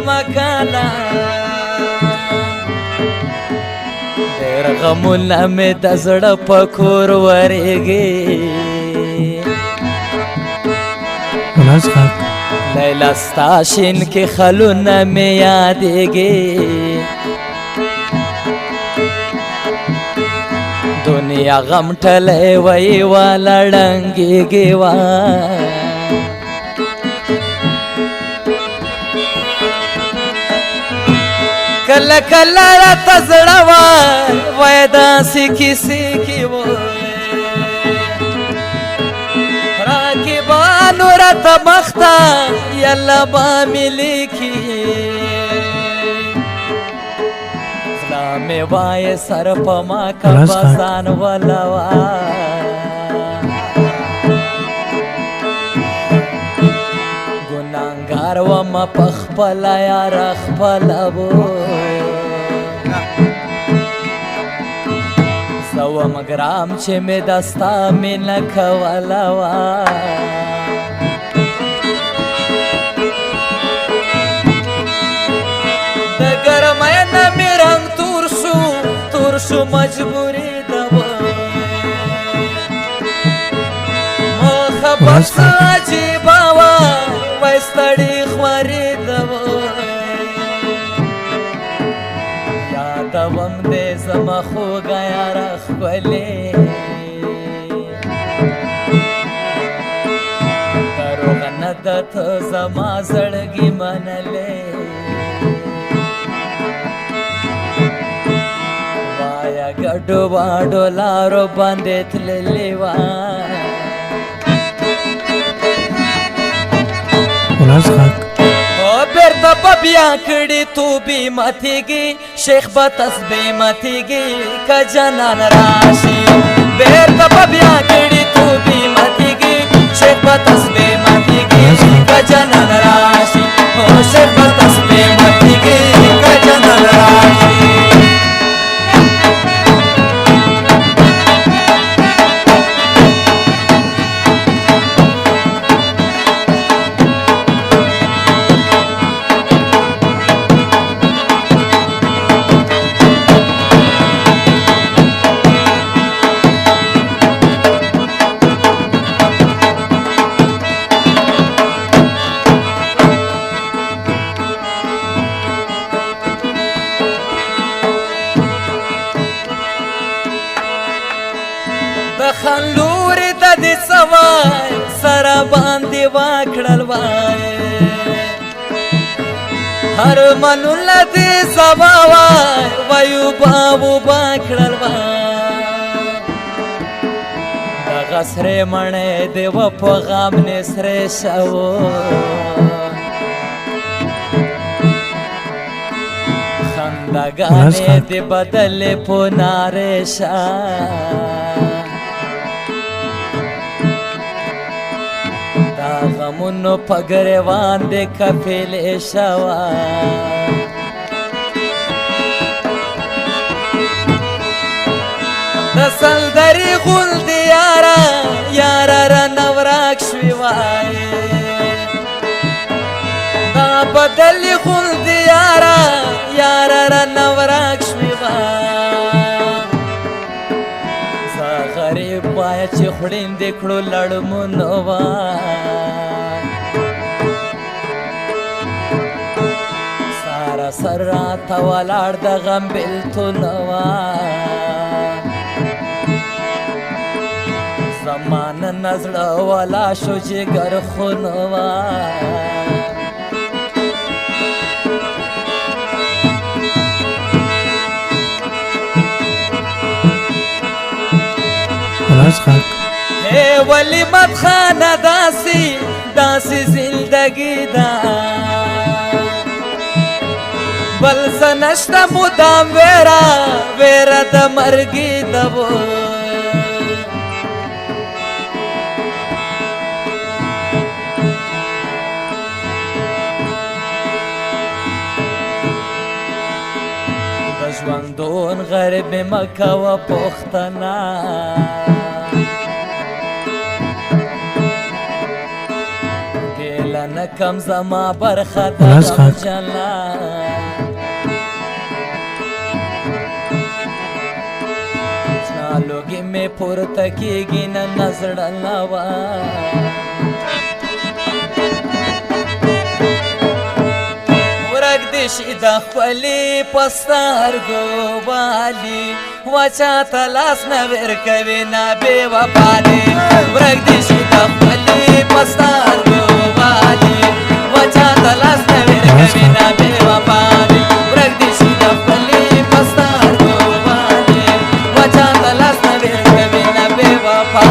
مکانا دیر غمونا می دزڑ پکور ورگی لیلا ستاشین کی خلونا می یادگی دنیا غم ټلې وای ولړنګيږي وا کله کله راته زړه وای داسې کیسې کې وای راکبانو راته مخته یاله به مې لیکي میں وای سر پما کا بسان ولوا گناهګار و ما پخپل یا رخپل وو سو مګرام چې می دستا می نکولوا د ګرمای نه می رنگ شو مجبوری دوا مخه بس عجیبا وای ستړي خواري دوا یادوم دې زما خوږه یار ښکلې دروغ نه ده ته زما زړګي منلې گډو واډو لارو باندې تللې وا او بیرته په بیا کړي تو بي ماتېږي شیخ به تسبیح ماتېږي که جانان راشي بیرته په بیا کړي تو بي ماتېږي شیخ به تسبیح ماتېږي که جانان راشي او شیخ به تسبیح ماتېږي که جانان راشي خلوري د دې سوای سره باندې واکړل وای هر منول دې سوا وای وایو بابو باکړل وای د غسرې مړې دې و په غم نسرې شو خندګانې دې بدل په نارې شا غمونو پګریوان دې کفیلې شوا د سلدري غول دې یارا را نوراک شوي وای دا بدل غول دې یارا را نوراک شوي وای زه غریب وای چې خوړیندې کړو لړمونو وای سر راته ولاړ د غم بېلتون وای زما نن زړه ولا شو جګر خون وای اے ولی مت خانه داسې زندگی دا بل سنشتا مدام ویرا د مرګي دبو د ژوندون غریب مکه و پښتنا ګیله نه کم زما برخه لاس د غاښ. جنت لوګي مې پورته کېږي نه نزړه لوا ورک دې شي د خپلې په سترګو والي وچا ته لاس نه ورکوي نه بې وفا دې ورک دې شي د خپلې په سترګو والي وچا ته لاس نه ورکوي نه بې وفا دې ورک دې شي د خپلې په سترګو والي وچا ته لاس نه ورکوي نه بې وفا